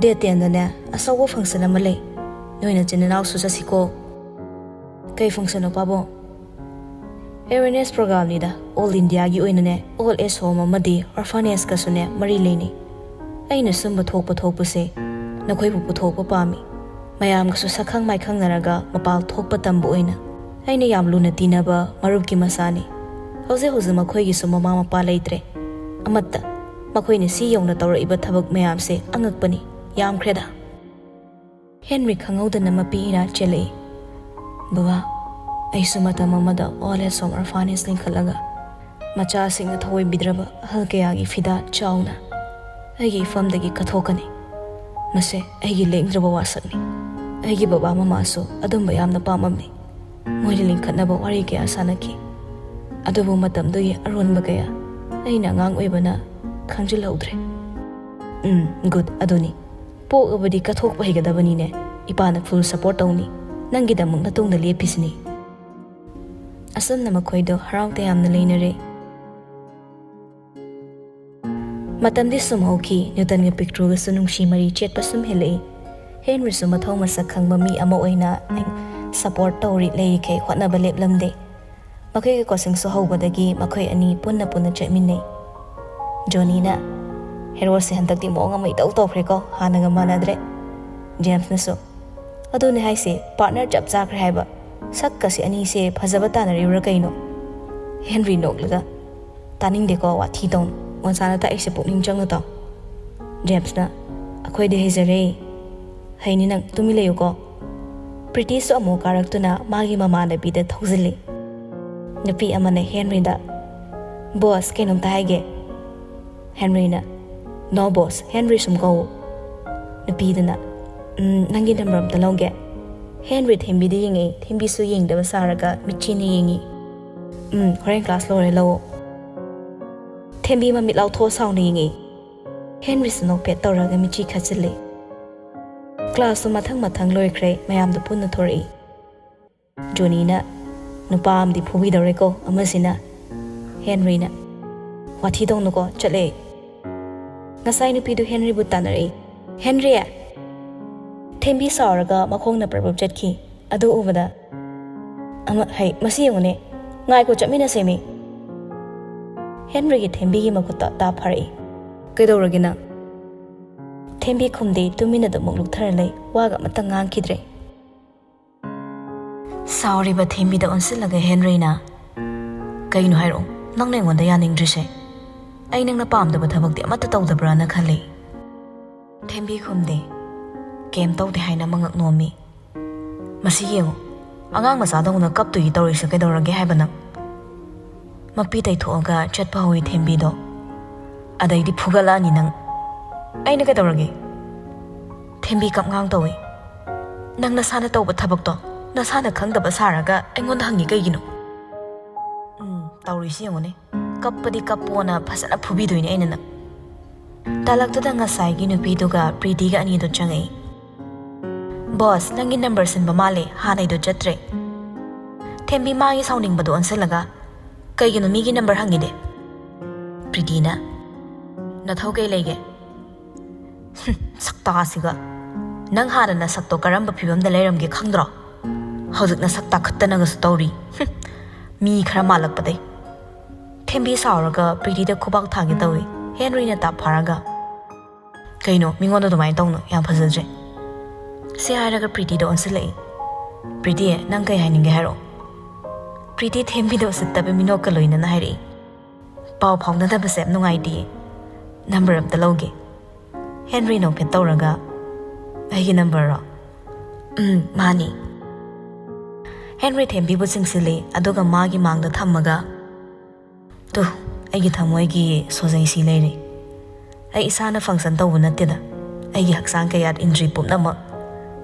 Day 10 asawa function ama lay. Noina chinanaw su chasiko. Kay function no pabo. Awareness program nida all India gi oinane all age home amadi orphanage ka sune mari leini. Aina sumba thokpa se nakhoi bu puthokpa pami. Mayam ka su sakhang mai khangnaraga mapal thokpa tambu oina. Aina yam luna tinaba marup ki masani. Hoze makhoi gi suma mama pa leitre. Amatta makhoi ne si yongna tawra iba thabak mayam se angakpani yam khreda. Henry khangauda mapi ina chele. Baba aisu matam amada all age home orphanage linkalaga macha sing thoi bidraba halkaya gi fida chauna. Aigi famdagi kathokani. Mase aigi lengdraba wasakni. Aigi baba mama so adumba yamna pamamni. Moili linkhatnaba wari kaya sanaki. Adubu matamdagi aronba kaya aina ngang oibana khangjilhaudre. Good aduni. Po abadi kathokpa higadabani ne. Ipana full support tawni. Nangidamuk natungda lepisni. Asamna makhoido harawte yamna leinare. Matamdi sum hoki Newton nga picture ga sunungshi mari chet pasum hele. Henry sum mathau masak khangba mi ama oina support tawri lei khe hotnaba leplamde. Makhoi ga kosing so hobadagi makhoi ani punna chetminne. Johnny na hero se hantakti mo nga mai taw khre ko hanaga manadre. James na so adu ne haise partner jab chakre haiba sak kasi ani se phajaba tanari ura kaino. Henry noglaga taning de ko wathi ton Wansana ta aise pukning chang ta. James na akhoi de hezare haini nang tumi leyo ko. Pretty so amo karakter na magi mama na bi de thozili. Napi amane Henry da boss kenom ta haige. Henry na no boss Henry sum ko. Napi da na nangi namram ta longe. Henry thembi de yingi thembi su ying da basaraga michini yingi. Horen class lo re lo. Thembi ma mitlaw tho sauni ngi Henry sno pet tawraga michi khachile class mathang loikre mayam da punna thori Johnny na nupa am di phubi dore ko amasina Henry na wathi dong no ko chale ngasai nupi du Henry bu tanari Henry thembi sawraga makhong na prabab chatki adu ubada ama hai masi yongone ngai ko chamina semi Henry ki thembi ki makuta ta phari kaidoragina thembi khumde 2 minute amuk lukthar lei waga matang ngang khidre sorry ba thembi da onsilaga Henry na kaino hairo nang ne ngonda yaning drise ai nang na pam da bathabak de amata tawdabra na khale thembi khumde kem tawde haina mangak nomi masi yengo angang masa dongna kap tu yi tawrisa kaidorage haibana Mapi tay thoga chatpa hoi thembi do adai di phugala ni nang aina ka tawrage thembi kap ngang tawi nang nasana tawba thabak to nasana khangdaba saraga aingon hangi kaigino tawri si yongone kappadi kapona phasana phubi doini aina na talak da ngasai gi nupi duga Pretty ga ani do changai boss nangi number sin ba male hanai do chatre thembi magi sounding bado anselaga Kaigino migi number hangide. Pretty na. Nathau kay lege. Sakta asiga. Nang hana na sakto karamba phibam da leiram ge khangdro. Hojik na sakta khatta na ga story. Mi khara malak pade. Thembi sawraga Pretty da khubak thagi tawi. Henry na ta pharaga. Kaino mingon da dumai tawno yam phajajre. Se hairaga Pretty da onsilai. Pretty nang kai haininge haro. Pretty thembi do sittabe minoka loina na hairi paw phawna da basep nungai di number of the loge Henry no pet tawraga ai number ro mani Henry thembi bu singsile aduga magi mangda thammaga to ai gi thamoi gi sojai si leire ai isana function tawuna teda ai gi haksang kayat injury pumna ma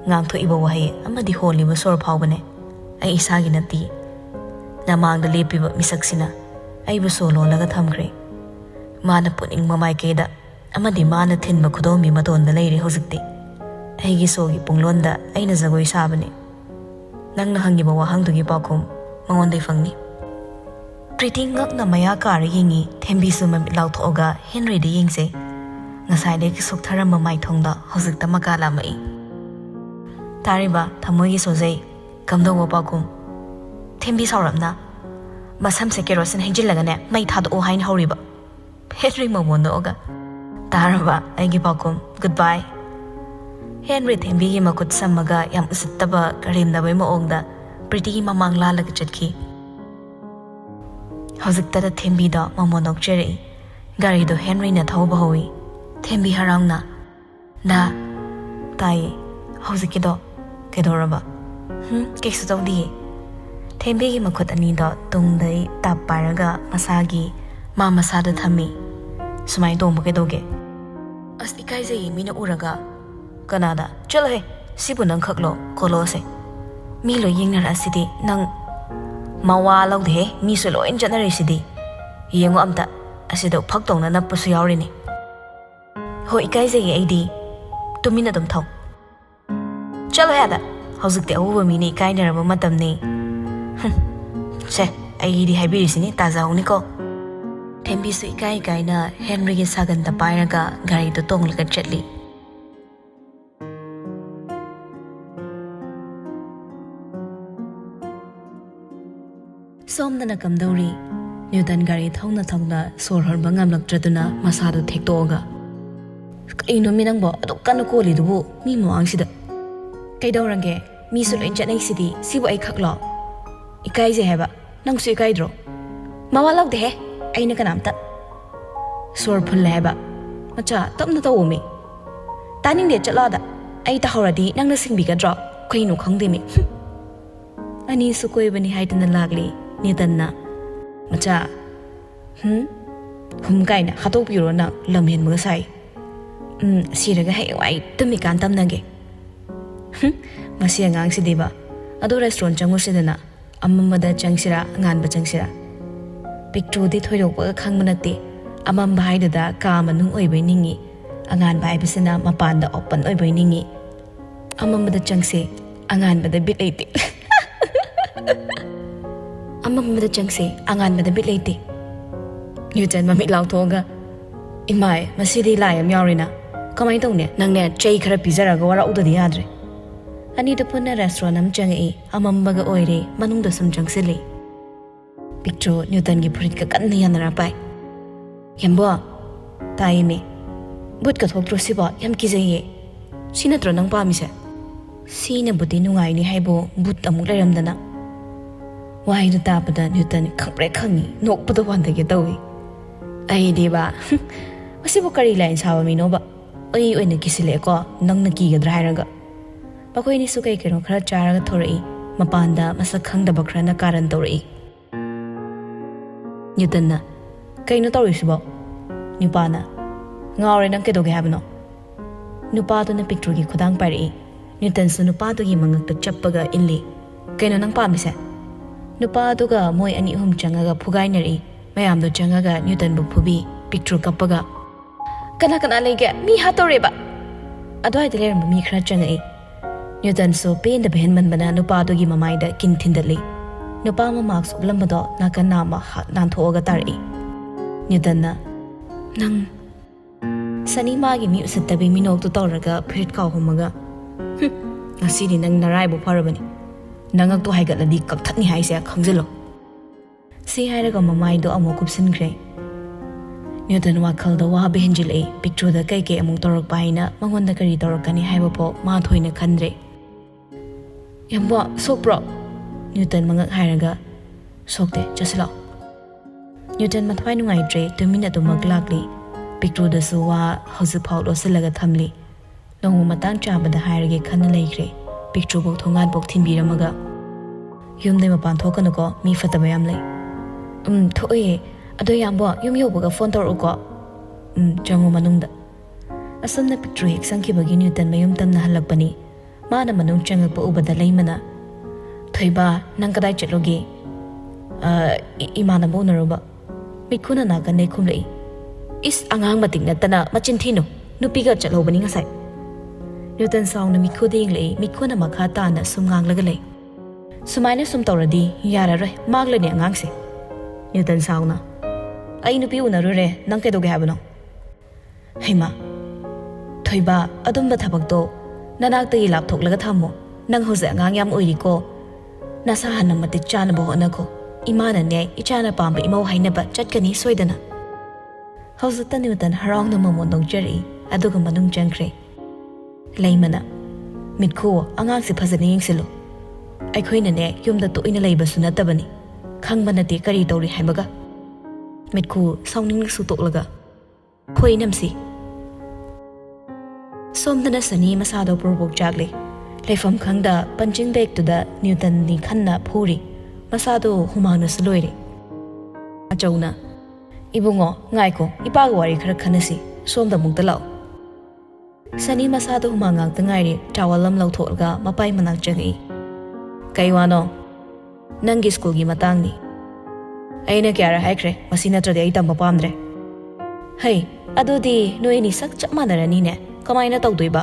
ngang tho iba wahi amadi holi ba sor phawbane ai isa gi nati Namang da lepiba misaksina ay busolo laga thamkre mana puning mamay keda amadi mana thinba khudomi maton da leire hojikti ay gi sogi punglonda ay na jagoi sabane nang na hangi ba wahang dugi pakhum mangon dai fangni Pretty ngak na maya kar yingi thembi sumam law thoga Henry de yingse Ngasai suktaramba maithongda hojikta maka lamai. Tariba thamoigi sojai kamdo pakum. Thembi sauramna masam se kerosin hejilagane mai thad o hain horiba. Henry momonoga. Taraba aigi pakum goodbye. Henry thembi gi makut samaga yam usittaba karimda bai maongda pretty mamang lalaga chatki. Hojikta da thembi da momonok cherei. Gari do Henry na thauba hoi. Thembi harangna na tai hojiki do kedoraba. Keksu tawdi. Thembi gi makut ani da tungdai tap paraga masagi ma masada thami. Sumai tongba kedoge. As ikai mina uraga Kanada chalo he sibu nang khaklo kolo se mi lo yingnar asidi nang mawa law de mi so lo en janare sidi yengo amta asido phakdong na napusu yawri ni ho ikai je aidi tumina dum thaw chalo he da hauzik te awu mi ni kai nar ba matam ni se ai di haibiri sini taza uni ko Thembi su ikai na Henry ge sagan da pairaga gari do tong laga chatli Somdana kamdori Newton gari thongna sor horba ngamlakjaduna masado thektoga Kaino minangbo aduk kanu koli dubu mi moangsida Kaidawrange mi su loin chatnai sidi sibu ai khaklo Ikai je heba nangsu ikai dro mawalak de he aina kanamta sor phulle heba macha tamna tawumi taning de chalada ai ta horadi nangna singbi ga dro khoinu khangde mi ani su koi bani haitana lagli Nitanna macha humkaina hatok piro na lamhen mga sai siraga hay wai tumikan tamnage masiya ngang si diba ado restaurant changu sidana amamada changsira nganba changsira picture di thoirok ba khangmanati amam bhai da ka manung oi bai ningi angan bai bisina mapanda open oi bai ningi amamada changse angan bada bit leite Amamada changse angan bada bit leite Newton mamit law thoga imai masidi layam yawrina kamai tongne nangne chei khara pizaraga wara udadi yadre ani to punna restaurant am changai amambaga oire manungda sum changsele picture Newton gi phurit ka kanna yanara pai yambo taime but ka thok trosiba yam kijaye sina tro nang pamise sina budi nungai ni haibo but amuk leramdana Why do tapada Newton khangpre khangi nokpada wandage tawi ai diba masibo kari line sawa mi no ba ai oina kisile ko nangna ki ga drairaga bakoi ni su kai kero khara charaga thorai mapanda masak khangda bakrana karan torai Newton na kaino tori sibo nupana ngawre nang kedoge habno nupa to na picture gi khudang pari Newton su nupa to gi mangak ta chappaga illi kaino nang pamise Nupa aduga moi ani changaga phugainari mayamdo changaga Newton bu phubi picture kappaga kana lege mi hatoreba adoi de ler mi khra changai Newton so pen da ben man bana nupa adugi mamai da kin thindali nupa ma marks ublambado nakana ma nan thoga tari Newton na nang sani ma gi mi usattabi minok to toraga phit ka humaga asidi nang narai bu pharabani Nangak to haigat ladi kakthak ni haise khangjalo si hairaga mamai do amo kupsin gre Newton wakhal da wa behenjil picture da kai ke amung torok paina mangon da kari torok kani haibo po ma thoina khandre yambo sokpro Newton mangak hairaga sokte chaslo Newton mathwai nungai dre 2 minute maglakli picture da suwa hozu phau lo silaga thamli nongu matang chabada hairage khanna leigre picture bok thongan bok thinbiramaga yumdai mapan thokanako mi fataba yam lei thoi ado yambo yum yobaga phone tor uko changu manungda asamna picture hek sangki bagi Newton mayum tamna halakpani mana manung changak pa ubada leimana thoiba nang kadai chatloge imana bonaroba mikuna na kan nei khumlei is angang mating natana machin thino nupiga chatlobani ngasai Newton song na mikho ding lei mikho na makha ta na sumngang laga lei sumaina sum tawradi yara roi magle ne angang se Newton song na ai nupi unaru re nang ke doge habano heima Thoiba adumba thabakto nanakta lapthoklaga thamo nang hose angang yam oiriko nasa hanam matik chana bo onako imana ne ichana pamba imau hainaba chatkani soidana hausa Newton harong na mamondong jeri aduga manung jangkre leimana mitko angang si phajani yengsilo aikhoina ne yumda to ina leiba sunatabani khangba nati kari tawri haibaga mitko sawning su toklaga khoinamsi somdana sani masado probok jagle leifam khangda punching bag to the Newton ni khanna phuri masado humana suloire achauna ibungo ngaiko ipaga wari khara khanasi somda mungta law sani masado humangang tangairi tawalam lawtholga mapai manak jangi kaiwano nangi school gi matangni aina kyara haikre masina trade ai tamba pamdre hey adudi noi ni sak chap manarani ne kamaina tawdoiba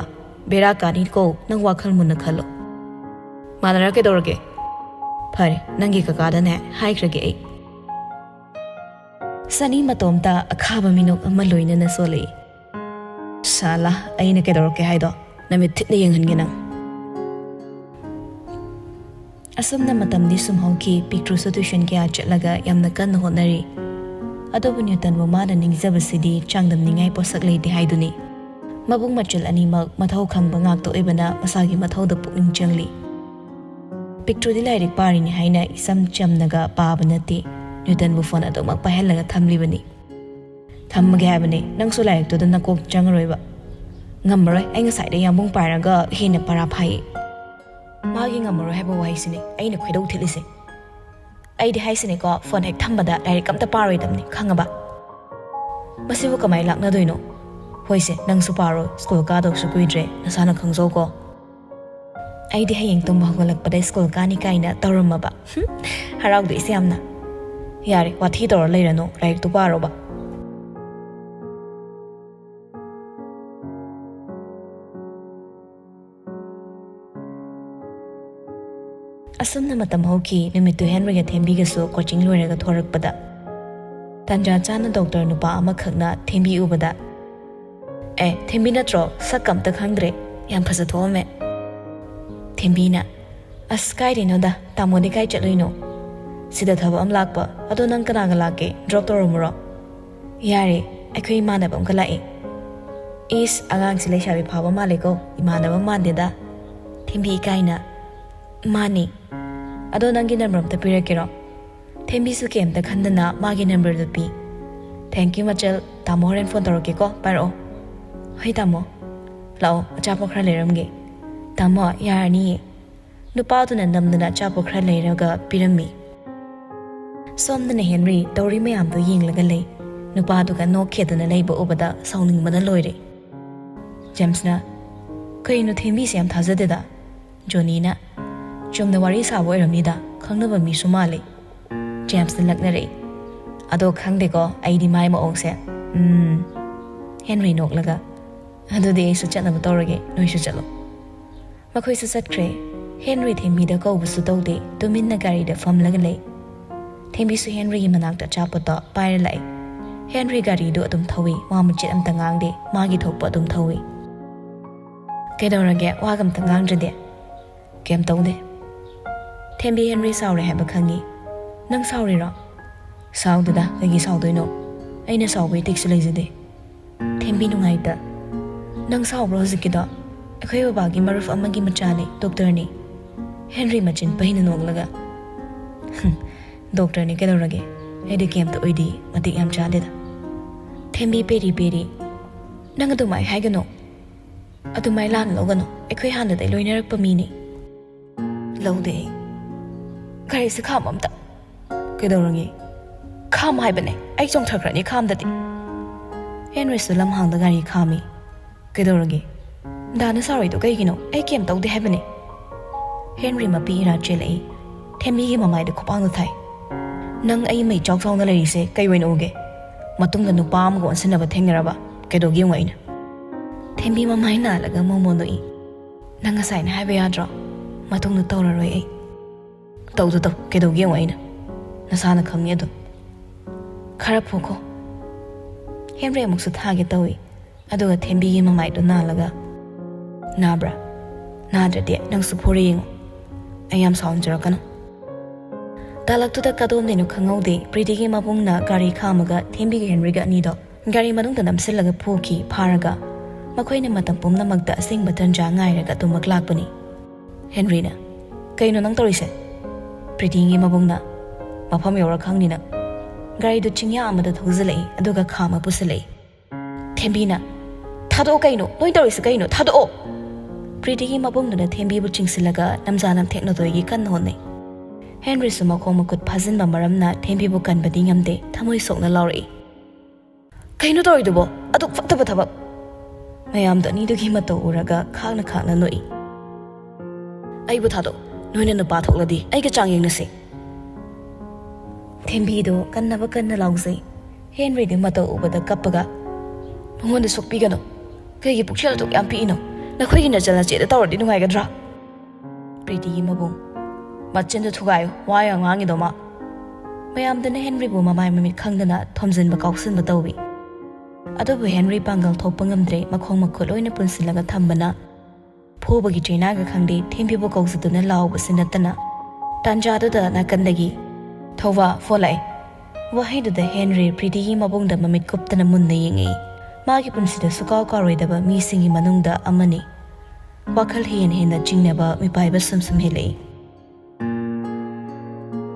bera kani ko nang wakhal munna khalo manara ke dorge phare nangi kakada ne haikrage ai sani matomta akhaba minok ama loina na sole sala aina ke dorke haido namit thitne yenghan nang asumna matamni sumhauki picture solution ke achatlaga yamna kan honari adobu Newton wo mana ningjabasidi changdam ningai posak leiti haiduni mabung machil animak mathau khangba ngak to ebana masagi mathau da pukning changli picture di lairik parini haina isam chamnaga pabanati Newton bu phone adomak pahelaga thamlibani thammage habane nangsu lairik to da nakok changroiba ngamroi ai ngasai da yambung paraga hina para phai magi ngamroi haba waisini aina khwedau thilise ai di haisini ko phone hek thambada lairik kamta paroi damni khangaba masibu kamai lakna doino hoise nang suparo school ka dok su kuidre nasana khangzo ko ai di hayeng tum bhagolak pada school ka ni kaina tawrama ba harau de isyamna yare wathi tor leirano right to paro ba asumna matam hoki nimitu Henry ga thembi ga so coaching loiraga thorak pada tanja chana doctor nupa ama khakna thembi ubada thembi natro sakam ta khangdre yam phasa thome thembina askai reno da tamodi kai chaloino sida thaba am lakpa ado nang kana ga lake drop to romro yare akhoi manaba am kala is agang sile shabi phaba male ko imanaba mande da thembi kaina mani ado nangi number ta pirakiro thembi su kem ta khandana magi number da pi thank you machal tamoren phone toroke ko paro hoi tamo lao achapo khra leramge tamo yarani nupa tu na namdana achapo khra leraga pirami somdana Henry dori mayam tu yinglaga lei nupa tu ka no kheduna leiba obada sauning bana loire James na kaino thembi se am thazade da Johnny na chumna wari sa bo ramni da khangnaba mi sumale James na lagnare ado khangde ko aidi mai ma ongse Henry nok laga adudi su chatna torage noi su chalo makhoi su satkre Henry thembi da ko busu tawde tuminna gari da fam laga lei thembi su Henry gi manak da chapota pair lai Henry gari do adum thawi wa muchit am tangang de magi thokpa adum thawi kedorage wa gam tangang jade kem tawde thembi Henry saure haba khangi nang saure ro sauda da gi saudoino aina saube tiksu leijade thembi nungai da nang saubro hojikida akhoi baba gi maruf amagi machale doctor ni Henry machin paina nonglaga doctor ni kedorage edi kem to oidi mati yam chade da thembi peri nang adu mai haigano adu mai lan logano akhoi handa dai loinerak pami ni lode gari se kham amta kedorage kham haibane ai chong thakrani kham dati Henry sulam hangda gari khami kedorage dana sorry to kai gino ai kem tawde haibane Henry mapi ra chelai thembi gi mamai de khopang thai nang ai mai chok song na lei se kai wain oge matung da nu pam go ansina ba thengaraba kedogi ngaina thembi mamai na laga momono I nang asai na haibe yadro matung nu tawra roi ai tawdu to kedogi ngaina nasana khangye do khara phoko Henry amuk su thage tawi ꯑꯗꯨꯒ ꯊꯦꯝꯕꯤꯒꯤ ꯃꯃꯥꯏꯗꯣ ꯅꯥꯜꯂꯒ ꯅꯥꯕ꯭ꯔꯥ ꯅꯥꯗ꯭ꯔꯗꯤ ꯅꯪꯁꯨ ꯐꯨꯔꯦ ꯌꯦꯡꯉꯣ ꯑꯩ ꯌꯥꯝ ꯁꯥꯎꯖꯔꯛꯀꯅꯨ ꯇꯥꯂꯛꯇꯨꯗ ꯀꯗꯣꯝꯗꯩꯅꯣ ꯈꯪꯍꯧꯗꯦ ꯄ꯭ꯔꯤꯇꯤꯒꯤ ꯃꯕꯨꯡꯅ ꯒꯥꯔꯤ ꯈꯥꯝꯃꯒ ꯊꯦꯝꯕꯤꯒ ꯍꯦꯟꯔꯤꯒ ꯑꯅꯤꯗꯣ ꯒꯥꯔꯤ ꯃꯅꯨꯡꯗ ꯅꯝꯁꯤꯜꯂꯒ ꯐꯨꯈꯤ ꯐꯥꯔꯒ ꯃꯈꯣꯏꯅ ꯃꯇꯝ ꯄꯨꯝꯅꯃꯛꯇ ꯑꯁꯦꯡꯕ ꯇꯟꯖꯥ ꯉꯥꯏꯔꯒ ꯑꯗꯨꯃꯛ ꯂꯥꯛꯄꯅꯤ ꯍꯦꯟꯔꯤꯅ ꯀꯩꯅꯣ ꯅꯪ ꯇꯧꯔꯤꯁꯦ ꯄ꯭ꯔꯤꯇꯤꯒꯤ ꯃꯕꯨꯡꯅ ꯃꯐꯝ ꯌꯧꯔ ꯈꯪꯅꯤꯅ ꯒꯥꯔꯤꯗꯨ ꯆꯤꯡꯌꯥ ꯑꯃꯗ ꯊꯧꯖꯤꯜꯂꯛꯏ ꯑꯗꯨꯒ ꯈꯥꯝꯃ ꯄꯨꯁꯤꯜꯂꯛꯏ ꯊꯦꯝꯕꯤꯅ ꯊꯥꯗꯣꯛꯑꯣ ꯀꯩꯅꯣ ꯅꯣꯏ ꯇꯧꯔꯤꯁꯦ ꯀꯩꯅꯣ ꯊꯥꯗꯣꯛꯑꯣ ꯄ꯭ꯔꯤꯇꯤꯒꯤ ꯃꯕꯨꯡꯗꯨꯅ ꯊꯦꯝꯕꯤꯕꯨ ꯆꯤꯡꯁꯤꯜꯂꯒ ꯅꯝꯖꯥ ꯅꯝꯊꯦꯛꯅꯗꯣꯏꯒꯤ ꯀꯟꯅ ꯍꯣꯠꯅꯩ ꯍꯦꯟꯔꯤꯁꯨ ꯃꯈꯣꯡ ꯃꯈꯨꯠ ꯐꯥꯖꯤꯟꯕ ꯃꯔꯝꯅ ꯊꯦꯝꯕꯤꯕꯨ ꯀꯟꯕꯗꯤ ꯉꯝꯗꯦ ꯊꯃꯣꯏ ꯁꯣꯛꯅ ꯂꯥꯎꯔꯛꯏ ꯀꯩꯅꯣ ꯇꯧꯔꯤꯗꯨꯕꯣ ꯑꯗꯨꯛ ꯐꯠꯇꯕ ꯊꯕꯛ ꯃꯌꯥꯝꯗꯣ ꯑꯅꯤꯗꯨꯒꯤ ꯃꯇꯧ ꯎꯔꯒ ꯈꯥꯛꯅ ꯈꯥꯛꯅ ꯅꯣꯛꯏ ꯑꯩꯕꯨ ꯊꯥꯗꯣꯛ ꯅꯣꯏꯅ ꯅꯨꯄꯥ ꯊꯣꯛꯂꯗꯤ ꯑꯩꯒ ꯆꯥꯡ ꯌꯦꯡꯅꯁꯤ ꯊꯦꯝꯕꯤꯗꯣ ꯀꯟꯅꯕ ꯀꯟꯅ ꯂꯥꯎꯖꯩ ꯍꯦꯟꯔꯤꯗꯤ ꯃꯇꯧ ꯎꯕꯗ ꯀꯞꯄꯒ ꯃꯉꯣꯟꯗ ꯁꯣꯛꯄꯤꯒꯅꯨ ꯀꯩꯒꯤ ꯄꯨꯛꯆꯦꯜ ꯑꯗꯨꯛ ꯌꯥꯝ ꯄꯤꯛꯏꯅꯣ ꯅꯈꯣꯏꯒꯤ ꯅꯆꯜ ꯅꯆꯦꯗ ꯇꯧꯔꯗꯤ ꯅꯨꯡꯉꯥꯏꯒꯗ꯭ꯔꯥ ꯄ꯭ꯔꯤꯇꯤꯒꯤ ꯃꯕꯨꯡ ꯃꯆꯤꯟꯗꯨ ꯊꯨꯒꯥꯏꯌꯨ ꯋꯥ ꯌꯥꯝ ꯉꯥꯡꯉꯤꯗꯣ ꯃꯥ ꯃꯌꯥꯝꯗꯨꯅ ꯍꯦꯟꯔꯤꯕꯨ ꯃꯃꯥꯏ ꯃꯃꯤꯠ ꯈꯪꯗꯅ ꯊꯣꯝꯖꯤꯟꯕ ꯀꯥꯎꯁꯤꯟꯕ ꯇꯧꯏ ꯑꯗꯨꯕꯨ ꯍꯦꯟꯔꯤ ꯄꯥꯡꯒꯜ ꯊꯣꯛꯄ ꯉꯝꯗ꯭ꯔꯦ ꯃꯈꯣꯡ ꯃꯈꯨꯠ ꯂꯣꯏꯅ ꯄꯨꯟꯁꯤꯜꯂꯒ ꯊꯝꯕꯅ ꯐꯨꯕꯒꯤ ꯆꯩꯅꯥꯒ ꯈꯪꯗꯦ ꯊꯦꯝꯕꯤꯕꯨ ꯀꯧꯖꯗꯨꯅ ꯂꯥꯎꯕꯁꯤ ꯅꯠꯇꯅ ꯇꯥꯟꯖꯥꯗꯨꯗ ꯅꯥꯀꯟꯗꯒꯤ ꯊꯧꯕ ꯐꯣꯜꯂꯛꯑꯦ ꯋꯥꯍꯩꯗꯨꯗ ꯍꯦꯟꯔꯤ ꯄ꯭ꯔꯤꯇꯤꯒꯤ ꯃꯕꯨꯡꯗ ꯃꯃꯤꯠ ꯀꯨꯞꯇꯅ ꯃꯨꯟꯅ ꯌꯦꯡꯉꯛꯏ ꯃꯥꯒꯤ ꯄꯨꯟꯁꯤꯗ ꯁꯨꯀꯥꯎ ꯀꯥꯎꯔꯣꯏꯗꯕ ꯃꯤꯁꯤꯡꯒꯤ ꯃꯅꯨꯡꯗ ꯑꯃꯅꯤ ꯋꯥꯈꯜ ꯍꯦꯟꯅ ꯆꯤꯡꯅꯕ ꯃꯤꯄꯥꯏꯕ ꯁꯨꯝ ꯍꯦꯜꯂꯛꯏ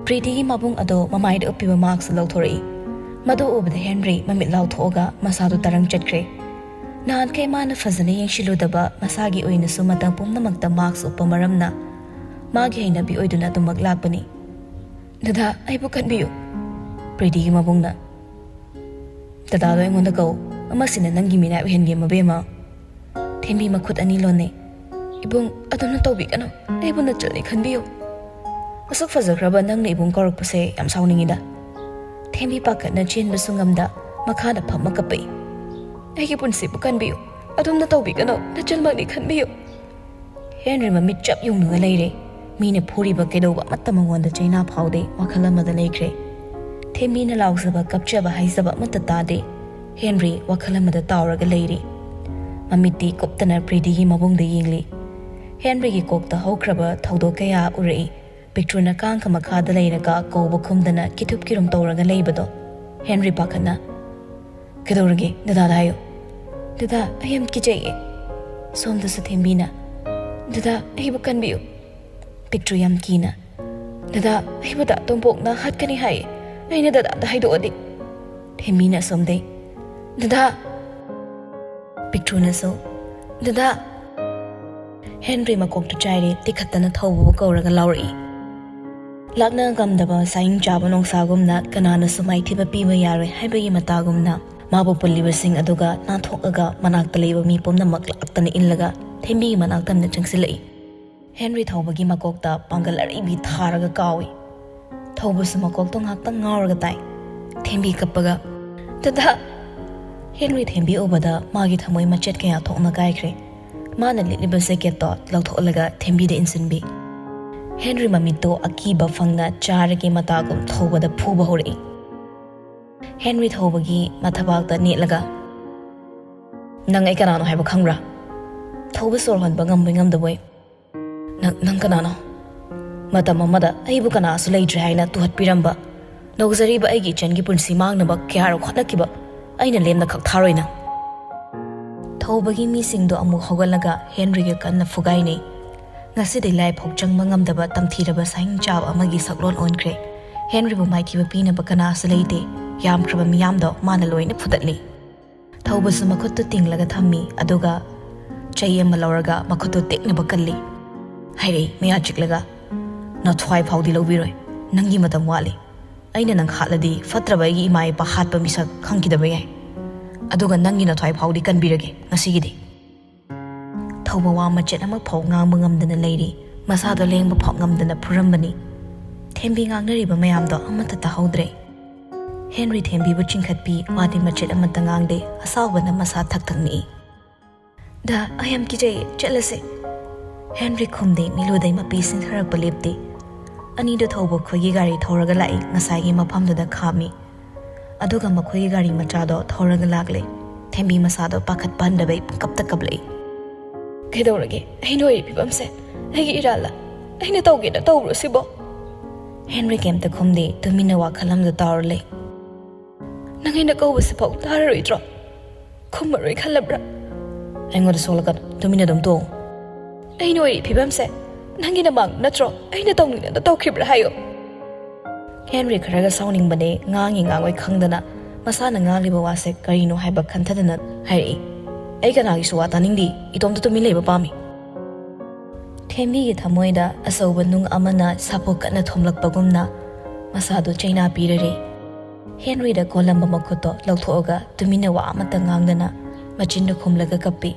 ꯄ꯭ꯔꯤꯇꯤꯒꯤ ꯃꯕꯨꯡ ꯑꯗꯣ ꯃꯃꯥꯏꯗ ꯎꯞꯄꯤꯕ ꯃꯥꯛꯁ ꯂꯧꯊꯣꯔꯛꯏ ꯃꯗꯨ ꯎꯕꯗ ꯍꯦꯟꯔꯤ ꯃꯃꯤꯠ ꯂꯥꯎꯊꯣꯛꯑꯒ ꯃꯁꯥꯗꯨ ꯇꯔꯪ ꯆꯠꯈ꯭ꯔꯦ ꯅꯍꯥꯟꯈꯩ ꯃꯥꯅ ꯐꯖꯅ ꯌꯦꯡꯁꯤꯜꯂꯨꯗꯕ ꯃꯁꯥꯒꯤ ꯑꯣꯏꯅꯁꯨ ꯃꯇꯝ ꯄꯨꯝꯅꯃꯛꯇ ꯃꯥꯛꯁ ꯎꯞꯄ ꯃꯔꯝꯅ ꯃꯥꯒꯤ ꯍꯩꯅꯕꯤ ꯑꯣꯏꯗꯨꯅ ꯑꯗꯨꯃꯛ ꯂꯥꯛꯄꯅꯤ ꯗꯗꯥ ꯑꯩꯕꯨ ꯀꯟꯕꯤꯌꯨ ꯄ꯭ꯔꯤꯇꯤꯒꯤ ꯃꯕꯨꯡꯅ ꯗꯗꯥꯗꯣ ꯑꯩꯉꯣꯟꯗ ꯀꯧ ꯑꯃꯁꯤꯅ ꯅꯪꯒꯤ ꯃꯤꯅꯥꯏ ꯑꯣꯏꯍꯟꯒꯦ ꯃꯕꯦꯝꯃ ꯊꯦꯝꯕꯤ ꯃꯈꯨꯠ ꯑꯅꯤ ꯂꯣꯟꯅꯩ ꯏꯕꯨꯡ ꯑꯗꯨꯝꯅ ꯇꯧꯕꯤꯒꯅꯨ ꯑꯩꯕꯨ ꯅꯆꯜꯅꯤ ꯈꯟꯕꯤꯌꯨ ꯑꯁꯨꯛ ꯐꯖꯈ꯭ꯔꯕ ꯅꯪꯅ ꯏꯕꯨꯡ ꯀꯧꯔꯛꯄꯁꯦ ꯌꯥꯝ ꯁꯥꯎꯅꯤꯡꯉꯤꯗ ꯊꯦꯝꯕꯤ ꯄꯥꯈꯠꯅ ꯆꯦꯟꯕꯁꯨ ꯉꯝꯗ ꯃꯈꯥꯗ ꯐꯝꯃ ꯀꯞꯄꯛꯏ ꯑꯩꯒꯤ ꯄꯨꯟꯁꯤꯕꯨ ꯀꯟꯕꯤꯌꯨ ꯑꯗꯨꯝꯅ ꯇꯧꯕꯤꯒꯅꯨ ꯅꯆꯜꯃꯛꯅꯤ ꯈꯟꯕꯤꯌꯨ ꯍꯦꯟꯔꯤ ꯃꯃꯤꯠ ꯆꯞ ꯌꯨꯡꯉꯒ ꯂꯩꯔꯦ ꯃꯤꯅ ꯐꯨꯔꯤꯕ ꯀꯩꯗꯧꯕ ꯑꯃꯠꯇ ꯃꯉꯣꯟꯗ ꯆꯩꯅꯥ ꯐꯥꯎꯗꯦ ꯋꯥꯈꯜ ꯑꯃꯗ ꯂꯩꯈ꯭ꯔꯦ ꯊꯦꯝꯕꯤꯅ ꯂꯥꯎꯖꯕ ꯀꯞꯆꯕ ꯍꯥꯏꯖꯕ ꯑꯃꯠꯇ ꯇꯥꯗꯦ ꯍꯦꯟꯔꯤ ꯋꯥꯈꯜ ꯑꯃꯗ ꯇꯥꯎꯔꯒ ꯂꯩꯔꯤ ꯃꯃꯤꯠꯇꯤ ꯀꯨꯞꯇꯅ ꯄ꯭ꯔꯤꯇꯤꯒꯤ ꯃꯕꯨꯡꯗ ꯌꯦꯡꯂꯤ ꯍꯦꯟꯔꯤꯒꯤ ꯀꯣꯛꯇ ꯍꯧꯈ꯭ꯔꯕ ꯊꯧꯗꯣꯛ ꯀꯌꯥ ꯎꯔꯛꯏ ꯄꯤꯛꯇ꯭ꯔꯨꯅ ꯀꯥꯡꯈ ꯃꯈꯥꯗ ꯂꯩꯔꯒ ꯀꯧꯕ ꯈꯨꯝꯗꯅ ꯀꯤꯊꯨꯞ ꯀꯤꯔꯨꯝ ꯇꯧꯔꯒ ꯂꯩꯕꯗꯣ ꯍꯦꯟꯔꯤ ꯄꯥꯈꯠꯅ ꯀꯩꯗꯧꯔꯒꯦ ꯗꯗꯥꯗ ꯍꯥꯏꯌꯨ ꯗꯗꯥ ꯑꯩ ꯌꯥꯝ ꯀꯤꯖꯩꯌꯦ ꯁꯣꯝꯗꯁꯨ ꯊꯦꯝꯕꯤꯅ ꯗꯗꯥ ꯑꯩꯕꯨ ꯀꯟꯕꯤꯌꯨ ꯄꯤꯛꯇ꯭ꯔꯨ ꯌꯥꯝ ꯀꯤꯅ ꯗꯗꯥ ꯑꯩꯕꯨ ꯗꯥ ꯇꯣꯝꯄꯣꯛꯅ ꯍꯥꯠꯀꯅꯤ ꯍꯥꯏꯌꯦ ꯑꯩꯅ ꯗꯗꯥꯗ ꯍꯥꯏꯗꯣꯛꯑꯗꯤ ꯊꯦꯝꯕꯤꯅ ꯑꯁꯣꯝꯗꯩ ꯗꯗꯥ ꯄꯤꯛꯇ꯭ꯔꯨꯅꯁꯨ ꯗꯗꯥ ꯍꯦꯟꯔꯤ ꯃꯀꯣꯛꯇꯨ ꯆꯥꯏꯔꯦ ꯇꯤꯈꯠꯇꯅ ꯊꯧꯕꯕꯨ ꯀꯧꯔꯒ ꯂꯥꯎꯔꯛꯏ ꯂꯥꯛꯅ ꯉꯝꯗꯕ ꯁꯥꯏꯡ ꯆꯥꯕ ꯅꯣꯡꯁꯥꯒꯨꯝꯅ ꯀꯅꯥꯅꯁꯨ ꯃꯥꯏꯊꯤꯕ ꯄꯤꯕ ꯌꯥꯔꯣꯏ ꯍꯥꯏꯕꯒꯤ ꯃꯇꯥꯒꯨꯝꯅ ꯃꯥꯕꯨ ꯄꯨꯜꯂꯤꯕꯁꯤꯡ ꯑꯗꯨꯒ ꯅꯥꯟꯊꯣꯛꯑꯒ ꯃꯅꯥꯛꯇ ꯂꯩꯕ ꯃꯤ ꯄꯨꯝꯅꯃꯛ ꯂꯥꯛꯇꯅ ꯏꯜꯂꯒ ꯊꯦꯝꯕꯤꯒꯤ ꯃꯅꯥꯛꯇꯝꯅ ꯆꯪꯁꯤꯜꯂꯛꯏ ꯍꯦꯟꯔꯤ ꯊꯧꯕꯒꯤ ꯃꯀꯣꯛꯇ ꯄꯥꯡꯒꯜ ꯑꯔꯩꯕꯤ ꯊꯥꯔꯒ ꯀꯥꯎꯏ ꯊꯧꯕꯁꯨ ꯃꯀꯣꯛꯇꯣ ꯉꯥꯛꯇꯪ ꯉꯥꯎꯔꯒ ꯇꯥꯏ ꯊꯦꯝꯕꯤ ꯀꯞꯄꯒ ꯗꯗꯥ ꯍꯦꯟꯔꯤ ꯊꯦꯝꯕꯤ ꯎꯕꯗ ꯃꯥꯒꯤ ꯊꯃꯣꯏ ꯃꯆꯦꯠ ꯀꯌꯥ ꯊꯣꯛꯅ ꯀꯥꯏꯈ꯭ꯔꯦ ꯃꯥꯅ ꯂꯤꯠꯂꯤꯕ ꯖꯦꯀꯦꯠꯇꯣ ꯂꯧꯊꯣꯛꯂꯒ ꯊꯦꯝꯕꯤꯗ ꯏꯟꯁꯤꯟꯕꯤ ꯍꯦꯟꯔꯤ ꯃꯃꯤꯠꯇꯣ ꯑꯀꯤꯕ ꯐꯪꯅ ꯆꯥꯔꯒꯤ ꯃꯇꯥꯒꯨꯝ ꯊꯧꯕꯗ ꯐꯨꯕ ꯍꯧꯔꯛꯏ ꯍꯦꯟꯔꯤ ꯊꯧꯕꯒꯤ ꯃꯊꯕꯥꯛꯇ ꯅꯦꯠꯂꯒ ꯅꯪ ꯑꯩ ꯀꯅꯥꯅꯣ ꯍꯥꯏꯕ ꯈꯪꯕ꯭ꯔꯥ ꯊꯧꯕ ꯁꯣꯔ ꯍꯣꯟꯕ ꯉꯝꯕꯣꯏ ꯉꯝꯗꯕꯣꯏ ꯅꯪ ꯀꯅꯥꯅꯣ ꯃꯇꯝ ꯑꯃꯗ ꯑꯩꯕꯨ ꯀꯅꯥꯁꯨ ꯂꯩꯇ꯭ꯔꯦ ꯍꯥꯏꯅ ꯇꯨꯍꯠꯄꯤꯔꯝꯕ ꯅꯧꯖꯔꯤꯕ ꯑꯩꯒꯤ ꯏꯆꯟꯒꯤ ꯄꯨꯟꯁꯤ ꯃꯥꯡꯅꯕ ꯀꯌꯥꯔꯛ ꯍꯣꯠꯅꯈꯤꯕ ꯑꯩꯅ ꯂꯦꯝꯅ ꯈꯛ ꯊꯥꯔꯣꯏ ꯅꯪ ꯊꯧꯕꯒꯤ ꯃꯤꯁꯤꯡꯗꯣ ꯑꯃꯨꯛ ꯍꯧꯒꯠꯂꯒ ꯍꯦꯟꯔꯤꯒ ꯀꯟꯅ ꯐꯨꯒꯥꯏꯅꯩ ꯉꯁꯤꯗꯤ ꯂꯥꯏꯐꯥꯎ ꯆꯪꯕ ꯉꯝꯗꯕ ꯇꯝꯊꯤꯔꯕ ꯁꯥꯏꯡ ꯆꯥꯕ ꯑꯃꯒꯤ ꯁꯛꯂꯣꯟ ꯑꯣꯟꯈ꯭ꯔꯦ ꯍꯦꯟꯔꯤꯕꯨ ꯃꯥꯏꯊꯤꯕ ꯄꯤꯅꯕ ꯀꯅꯥꯁꯨ ꯂꯩꯇꯦ ꯌꯥꯝꯈ꯭ꯔꯕ ꯃꯤꯌꯥꯝꯗꯣ ꯃꯥꯅ ꯂꯣꯏꯅ ꯐꯨꯗꯠꯂꯤ ꯊꯧꯕꯁꯨ ꯃꯈꯨꯠꯇꯨ ꯇꯤꯡꯂꯒ ꯊꯝꯃꯤ ꯑꯗꯨꯒ ꯆꯩ ꯑꯃ ꯂꯧꯔꯒ ꯃꯈꯨꯠꯇꯨ ꯇꯦꯛꯅꯕ ꯀꯜꯂꯤ ꯍꯥꯏꯔꯛꯏ ꯃꯌꯥ ꯆꯤꯛꯂꯒ ꯅꯊ꯭ꯋꯥꯏ ꯐꯥꯎꯗꯤ ꯂꯧꯕꯤꯔꯣꯏ ꯅꯪꯒꯤ ꯃꯇꯝ ꯋꯥꯠꯂꯤ ꯑꯩꯅ ꯅꯪ ꯍꯥꯠꯂꯗꯤ ꯐꯠꯇ꯭ꯔꯕ ꯑꯩꯒꯤ ꯏꯃꯥ ꯏꯄꯥ ꯍꯥꯠꯄ ꯃꯤꯁꯛ ꯈꯪꯈꯤꯗꯕ ꯌꯥꯏ ꯑꯗꯨꯒ ꯅꯪꯒꯤ ꯅꯊ꯭ꯋꯥꯏ ꯐꯥꯎꯗꯤ ꯀꯟꯕꯤꯔꯒꯦ ꯉꯁꯤꯒꯤꯗꯤ ꯊꯧꯕ ꯋꯥ ꯃꯆꯦꯠ ꯑꯃ ꯐꯥꯎ ꯉꯥꯡꯕ ꯉꯝꯗꯅ ꯂꯩꯔꯤ ꯃꯁꯥꯗꯣ ꯂꯦꯡꯕ ꯐꯥꯎ ꯉꯝꯗꯅ ꯐꯨꯔꯝꯕꯅꯤ ꯊꯦꯝꯕꯤ ꯉꯥꯡꯅꯔꯤꯕ ꯃꯌꯥꯝꯗꯣ ꯑꯃꯠꯇ ꯇꯥꯍꯧꯗ꯭ꯔꯦ ꯍꯦꯟꯔꯤ ꯊꯦꯝꯕꯤꯕꯨ ꯆꯤꯡꯈꯠꯄꯤ ꯋꯥꯗꯤ ꯃꯆꯦꯠ ꯑꯃꯠꯇ ꯉꯥꯡꯗꯦ ꯑꯁꯥꯎꯕꯅ ꯃꯁꯥ ꯊꯛ ꯅꯤꯛꯏ ꯗꯥ ꯑꯩ ꯌꯥꯝ ꯀꯤꯖꯩꯌꯦ ꯆꯠꯂꯁꯦ ꯍꯦꯟꯔꯤ ꯈꯨꯝꯗꯦ ꯃꯤꯂꯨꯗꯩ ꯃꯄꯤ ꯁꯤꯟꯊꯔꯛꯄ ꯂꯦꯞꯇꯦ ꯑꯅꯤꯗꯨ ꯊꯧꯕ ꯈꯣꯏꯒꯤ ꯒꯥꯔꯤ ꯊꯧꯔꯒ ꯂꯥꯛꯏ ꯉꯁꯥꯏꯒꯤ ꯃꯐꯝꯗꯨꯗ ꯈꯥꯝꯃꯤ ꯑꯗꯨꯒ ꯃꯈꯣꯏꯒꯤ ꯒꯥꯔꯤ ꯃꯆꯥꯗꯣ ꯊꯧꯔꯒ ꯂꯥꯛꯂꯦ ꯊꯦꯝꯕꯤ ꯃꯁꯥꯗꯣ ꯄꯥꯈꯠꯄ ꯍꯟꯗꯕꯩ ꯄꯪꯀꯞꯇ ꯀꯞꯂꯛꯏ ꯀꯩꯗꯧꯔꯒꯦ ꯑꯩꯅ ꯑꯣꯏꯔꯤ ꯐꯤꯕꯝꯁꯦ ꯑꯩꯒꯤ ꯏꯔꯥꯜꯂ ꯑꯩꯅ ꯇꯧꯒꯦꯅ ꯇꯧꯕ꯭ꯔꯣ ꯁꯤꯕꯣ ꯍꯦꯟꯔꯤ ꯀꯩꯝꯇ ꯈꯨꯝꯗꯦ ꯇꯨꯃꯤꯟꯅ ꯋꯥꯈꯜ ꯑꯃꯗ ꯇꯥꯎꯔ ꯂꯩ ꯅꯪ ꯑꯩꯅ ꯀꯧꯕꯁꯤꯐꯥꯎ ꯇꯥꯔꯔꯣꯏꯗ꯭ꯔꯣ ꯈꯨꯝꯃꯔꯣꯏ ꯈꯜꯂꯕ꯭ꯔꯥ ꯑꯩꯉꯣꯟꯗ ꯁꯣꯛꯂꯛꯀꯅꯨ ꯇꯨꯃꯤꯟꯅ ꯑꯗꯨꯝ ꯇꯣꯡꯉꯨ ꯑꯩꯅ ꯑꯣꯏꯔꯤ ꯐꯤꯕꯝꯁꯦ ꯅꯪꯒꯤ ꯅꯃꯥꯡ ꯅꯠꯇ꯭ꯔꯣ ꯑꯩꯅ ꯇꯧꯅꯤꯡꯗꯅ ꯇꯧꯈꯤꯕ꯭ꯔꯥ ꯍꯥꯏꯌꯣ ꯍꯦꯟꯔꯤ ꯈꯔꯒ ꯁꯥꯎꯅꯤꯡꯕꯅꯦ ꯉꯥꯡꯉꯣꯏ ꯈꯪꯗꯅ ꯃꯁꯥꯅ ꯉꯥꯡꯂꯤꯕ ꯋꯥꯁꯦ ꯀꯔꯤꯅꯣ ꯍꯥꯏꯕ ꯈꯟꯊꯗꯅ ꯍꯥꯏꯔꯛꯏ ꯑꯩ ꯀꯅꯥꯒꯤꯁꯨ ꯋꯥ ꯇꯥꯅꯤꯡꯗꯦ ꯏꯇꯣꯝꯇ ꯇꯨꯃꯤꯟ ꯂꯩꯕ ꯄꯥꯝꯃꯤ ꯊꯦꯝꯕꯤꯒꯤ ꯊꯃꯣꯏꯗ ꯑꯆꯧꯕ ꯅꯨꯡ ꯑꯃꯅ ꯁꯥꯄꯣꯛ ꯀꯟꯅ ꯊꯣꯝꯂꯛꯄꯒꯨꯝꯅ ꯃꯁꯥꯗꯣ ꯆꯩꯅꯥ ꯄꯤꯔꯔꯦ ꯍꯦꯟꯔꯤꯗ ꯀꯣꯜꯂꯝꯕ ꯃꯈꯨꯠꯇꯣ ꯂꯧꯊꯣꯛꯑꯒ ꯇꯨꯃꯤꯟꯅ ꯋꯥ ꯑꯃꯠꯇ ꯉꯥꯡꯗꯅ ꯃꯆꯤꯟꯗ ꯈꯨꯝꯂꯒ ꯀꯞꯄꯤ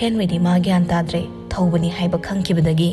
ꯍꯦꯟꯔꯤꯗꯤ ꯃꯥ ꯒ꯭ꯌꯥꯟ ꯇꯥꯗ꯭ꯔꯦ ꯊꯧꯕꯅꯤ ꯍꯥꯏꯕ ꯈꯪꯈꯤꯕꯗꯒꯤ